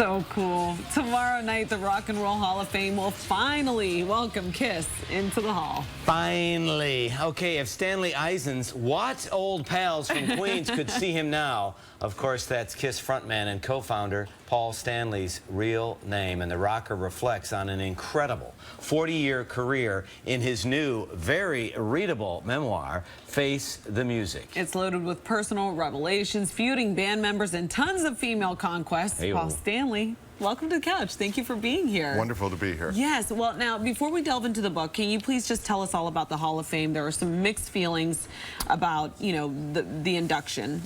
So cool. Tomorrow night, the Rock and Roll Hall of Fame will finally welcome Kiss into the hall. Finally. Okay, if Stanley Eisen's what old pals from Queens could see him now, of course, that's Kiss frontman and co-founder Paul Stanley's real name. And the rocker reflects on an incredible 40-year career in his new, very readable memoir, Face the Music. It's loaded with personal revelations, feuding band members, and tons of female conquests. Hey-o. Paul Stanley, welcome to the couch. Thank you for being here. Wonderful to be here. Yes. Well, now, before we delve into the book, can you please just tell us all about the Hall of Fame? There are some mixed feelings about, you know, the induction.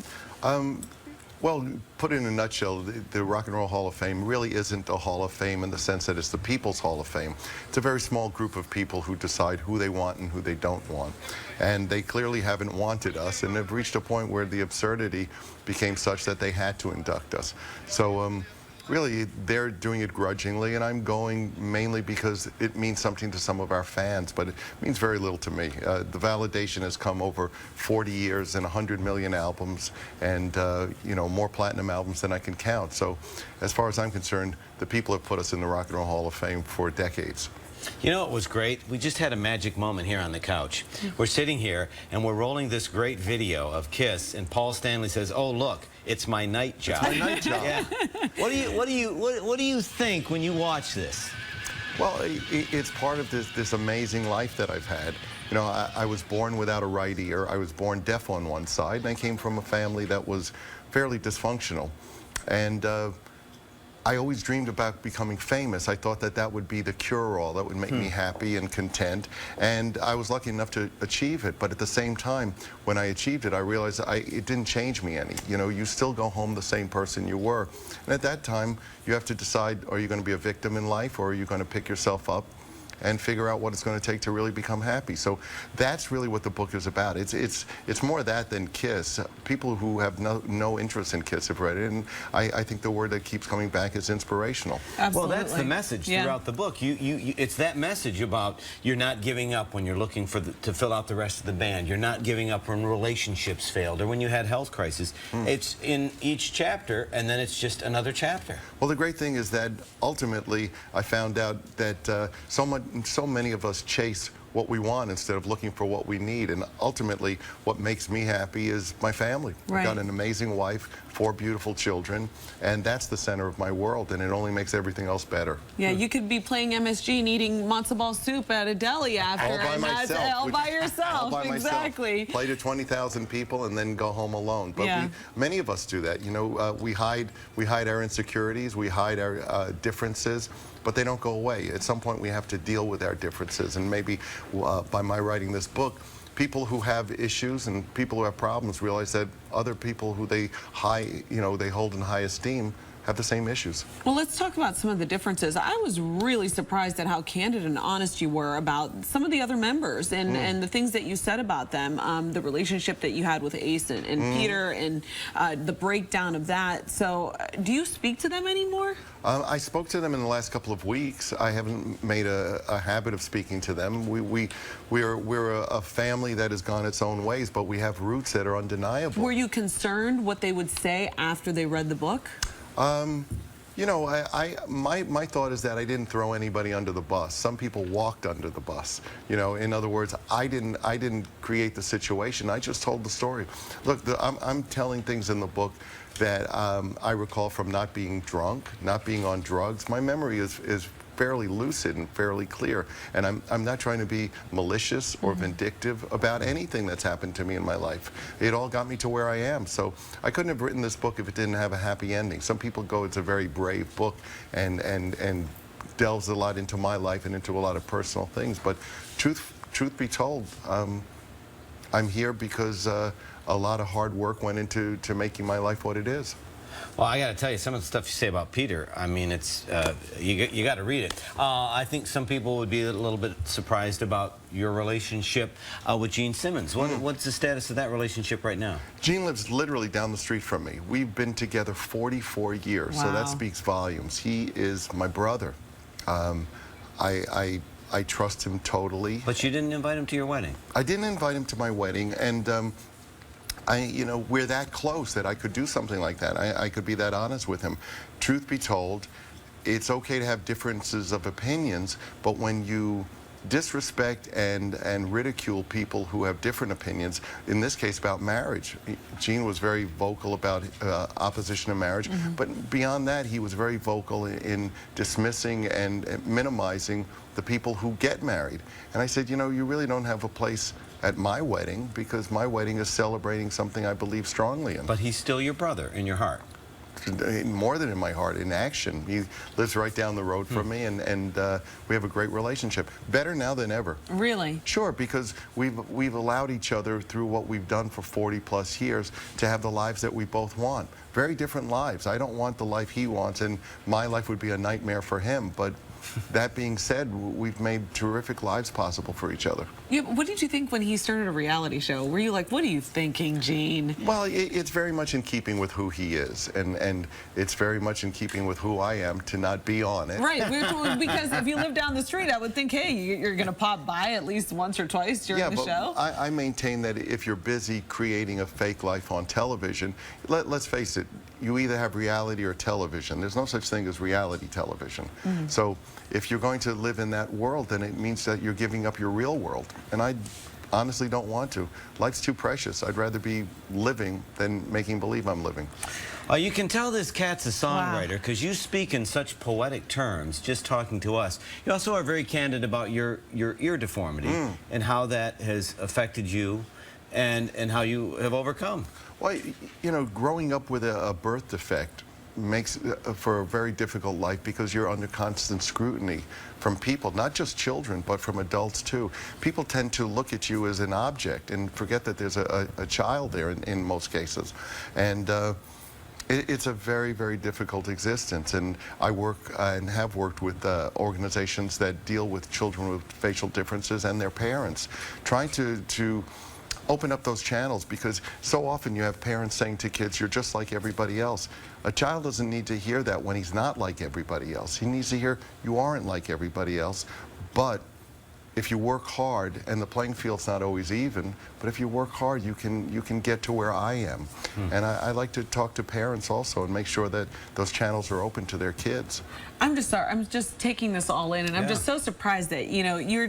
Well, put in a nutshell, the Rock and Roll Hall of Fame really isn't a Hall of Fame in the sense that it's the People's Hall of Fame. It's a very small group of people who decide who they want and who they don't want. And they clearly haven't wanted us, and have reached a point where the absurdity became such that they had to induct us. So really, they're doing it grudgingly, and I'm going mainly because it means something to some of our fans, but it means very little to me. The validation has come over 40 years and 100 million albums, and you know, more platinum albums than I can count. So as far as I'm concerned, the people have put us in the Rock and Roll Hall of Fame for decades. You know, it was great. We just had a magic moment here on the couch. We're sitting here and we're rolling this great video of Kiss, and Paul Stanley says, "Oh, look, it's my night job." It's my night job. Yeah. What do you think when you watch this? Well, it's part of this amazing life that I've had. You know, I was born without a right ear. I was born deaf on one side, and I came from a family that was fairly dysfunctional. And I always dreamed about becoming famous. I thought that that would be the cure-all, that would make me happy and content. And I was lucky enough to achieve it. But at the same time, when I achieved it, I realized it didn't change me any. You know, you still go home the same person you were. And at that time, you have to decide, are you going to be a victim in life, or are you going to pick yourself up and figure out what it's going to take to really become happy? So that's really what the book is about. It's more that than Kiss. People who have no interest in Kiss have read it, and I think the word that keeps coming back is inspirational. Absolutely. Well, that's the message throughout the book. It's that message about you're not giving up when you're looking for to fill out the rest of the band. You're not giving up when relationships failed or when you had health crisis. It's in each chapter, and then it's just another chapter. Well, the great thing is that ultimately I found out that so many of us chase what we want instead of looking for what we need. And ultimately, what makes me happy is my family. Right. I've got an amazing wife, 4 beautiful children, and that's the center of my world, and it only makes everything else better. Yeah, you could be playing MSG and eating matzo ball soup at a deli after. All by myself. All by yourself. All by exactly. myself. Play to 20,000 people and then go home alone. But many of us do that. You know, we hide our insecurities, we hide our differences, but they don't go away. At some point, we have to deal with our differences, and maybe by my writing this book, people who have issues and people who have problems realize that other people who they hold in high esteem have the same issues. Well, let's talk about some of the differences. I was really surprised at how candid and honest you were about some of the other members and the things that you said about them, the relationship that you had with Ace and Peter, and the breakdown of that. So do you speak to them anymore? I spoke to them in the last couple of weeks. I haven't made a habit of speaking to them. We're a family that has gone its own ways, but we have roots that are undeniable. Were you concerned what they would say after they read the book? You know, my thought is that I didn't throw anybody under the bus. Some people walked under the bus. You know, in other words, I didn't create the situation. I just told the story. Look, I'm telling things in the book that I recall from not being drunk, not being on drugs. My memory is fairly lucid and fairly clear, and I'm not trying to be malicious or vindictive about anything that's happened to me in my life. It all got me to where I am, so I couldn't have written this book if it didn't have a happy ending. Some people go, it's a very brave book and delves a lot into my life and into a lot of personal things, but truth be told, I'm here because a lot of hard work went into making my life what it is. Well, I got to tell you, some of the stuff you say about Peter, I mean, it's you got to read it. I think some people would be a little bit surprised about your relationship with Gene Simmons. What's the status of that relationship right now? Gene lives literally down the street from me. We've been together 44 years, so that speaks volumes. He is my brother. I trust him totally. But you didn't invite him to your wedding? I didn't invite him to my wedding, and you know, we're that close that I could do something like that. I could be that honest with him. Truth be told, it's okay to have differences of opinions, but when you disrespect and ridicule people who have different opinions, in this case about marriage. Gene was very vocal about opposition to marriage, but beyond that, he was very vocal in dismissing and minimizing the people who get married. And I said, you know, you really don't have a place at my wedding, because my wedding is celebrating something I believe strongly in. But he's still your brother in your heart. More than in my heart, in action. He lives right down the road from me, and we have a great relationship. Better now than ever. Really? Sure, because we've allowed each other, through what we've done for 40+ years, to have the lives that we both want. Very different lives. I don't want the life he wants, and my life would be a nightmare for him. But that being said, we've made terrific lives possible for each other. Yeah, what did you think when he started a reality show? Were you like, what are you thinking, Gene? Well, it's very much in keeping with who he is, and it's very much in keeping with who I am to not be on it. Right, because if you live down the street, I would think, hey, you're going to pop by at least once or twice during the show. I maintain that if you're busy creating a fake life on television, let's face it, you either have reality or television. There's no such thing as reality television. So if you're going to live in that world, then it means that you're giving up your real world. And I honestly don't want to. Life's too precious. I'd rather be living than making believe I'm living. You can tell this cat's a songwriter because you speak in such poetic terms, just talking to us. You also are very candid about your ear deformity and how that has affected you and how you have overcome. Well, you know, growing up with a birth defect makes for a very difficult life, because you're under constant scrutiny from people, not just children, but from adults too. People tend to look at you as an object and forget that there's a child there in most cases. And it's a very, very difficult existence. And I work and have worked with organizations that deal with children with facial differences and their parents, trying to open up those channels, because so often you have parents saying to kids, you're just like everybody else. A child doesn't need to hear that when he's not like everybody else. He needs to hear, you aren't like everybody else, but if you work hard, and the playing field's not always even, but if you work hard, you can get to where I am. And I like to talk to parents also and make sure that those channels are open to their kids. I'm just sorry. I'm just taking this all in, and I'm just so surprised that, you know, you're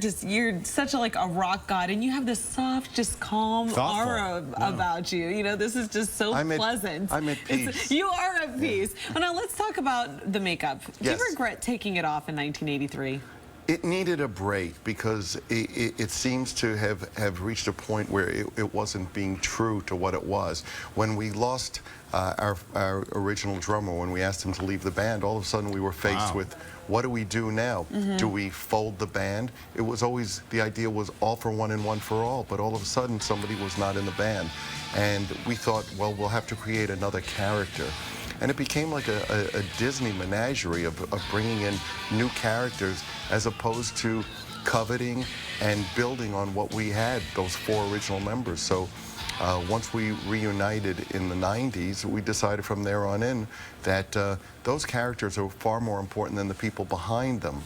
such a rock god, and you have this soft, just calm aura about you. You know, this is just so pleasant. I'm at peace. You are at peace. Well, now let's talk about the makeup. Do you regret taking it off in 1983? It needed a break, because it seems to have reached a point where it wasn't being true to what it was. When we lost our original drummer, when we asked him to leave the band, all of a sudden we were faced with, what do we do now? Do we fold the band? It was always, the idea was all for one and one for all, but all of a sudden somebody was not in the band. And we thought, well, we'll have to create another character. And it became like a Disney menagerie of bringing in new characters, as opposed to coveting and building on what we had, those 4 original members. So once we reunited in the 90s, we decided from there on in that those characters are far more important than the people behind them.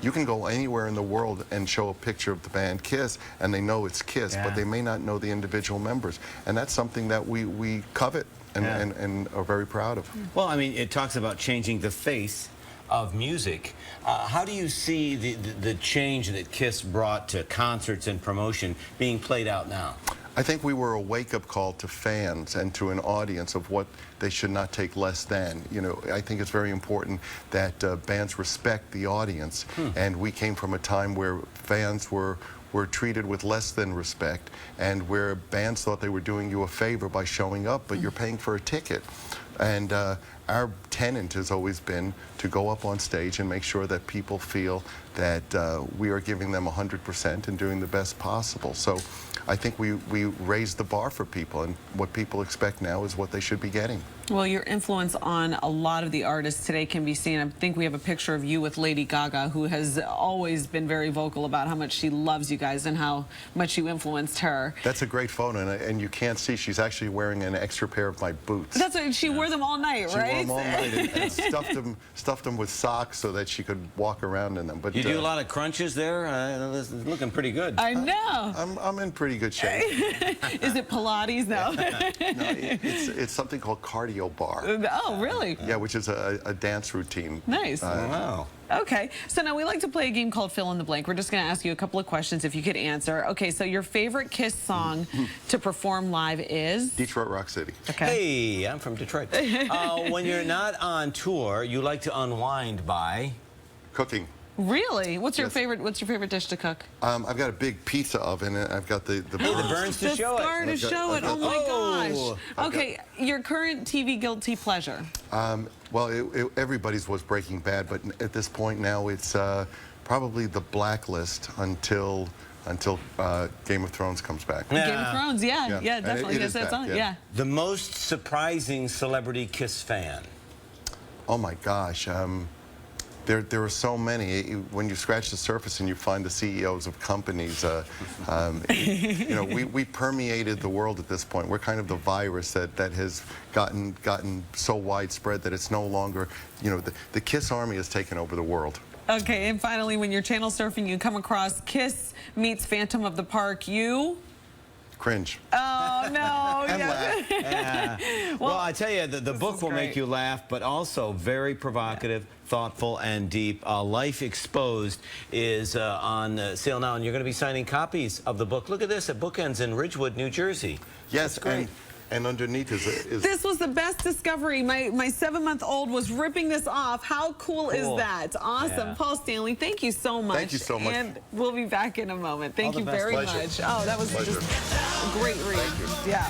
You can go anywhere in the world and show a picture of the band Kiss, and they know it's Kiss, but they may not know the individual members. And that's something that we covet and are very proud of. Well, I mean, it talks about changing the face of music. How do you see the change that Kiss brought to concerts and promotion being played out now? I think we were a wake-up call to fans and to an audience of what they should not take less than. You know, I think it's very important that bands respect the audience, and we came from a time where fans were treated with less than respect, and where bands thought they were doing you a favor by showing up, but you're paying for a ticket. And our tenet has always been to go up on stage and make sure that people feel that we are giving them 100% and doing the best possible. So I think we raised the bar for people, and what people expect now is what they should be getting. Well, your influence on a lot of the artists today can be seen. I think we have a picture of you with Lady Gaga, who has always been very vocal about how much she loves you guys and how much you influenced her. That's a great photo, and you can't see she's actually wearing an extra pair of my boots. That's what she wore them all night, She right? wore them all night and stuffed them with socks so that she could walk around in them. But You do a lot of crunches there? This is looking pretty good. I know. I'm in pretty good shape. Is it Pilates? No. No, it's something called cardio bar. Oh, really? Yeah, which is a dance routine. Nice. Wow. Okay, so now we like to play a game called Fill in the Blank. We're just going to ask you a couple of questions if you could answer. Okay, so your favorite Kiss song to perform live is? Detroit Rock City. Okay. Hey, I'm from Detroit. When you're not on tour, you like to unwind by? Cooking. Really? What's your Yes. favorite dish to cook? I've got a big pizza oven, and I've got the Hey, the burns to The show scar it. to show it. Oh my Oh. gosh. Okay, your current TV guilty pleasure. Well, everybody's was Breaking Bad, but at this point now it's probably The Blacklist until Game of Thrones comes back. Game of Thrones, yeah, And definitely. it Yes, is that's back, on. yeah. Yeah. The most surprising celebrity Kiss fan? Oh my gosh. There are so many. When you scratch the surface and you find the CEOs of companies, you know, we permeated the world at this point. We're kind of the virus that has gotten so widespread that it's no longer, you know, the Kiss Army has taken over the world. Okay, and finally, when you're channel surfing, you come across Kiss meets Phantom of the Park, you? Cringe. Oh, no. And laugh. Yeah. Well, I tell you, the book is will great. make you laugh, but also very provocative, thoughtful, and deep. Life Exposed is on sale now, and you're going to be signing copies of the book. Look at this at Bookends in Ridgewood, New Jersey. Yes, That's great. and underneath is This was the best discovery. My 7-month-old was ripping this off. How cool is Cool. that? Awesome. Yeah. Paul Stanley, thank you so much. Thank you so much. And we'll be back in a moment. Thank All the you best. very Pleasure. much. Oh, that was Pleasure. just a great read. Yeah.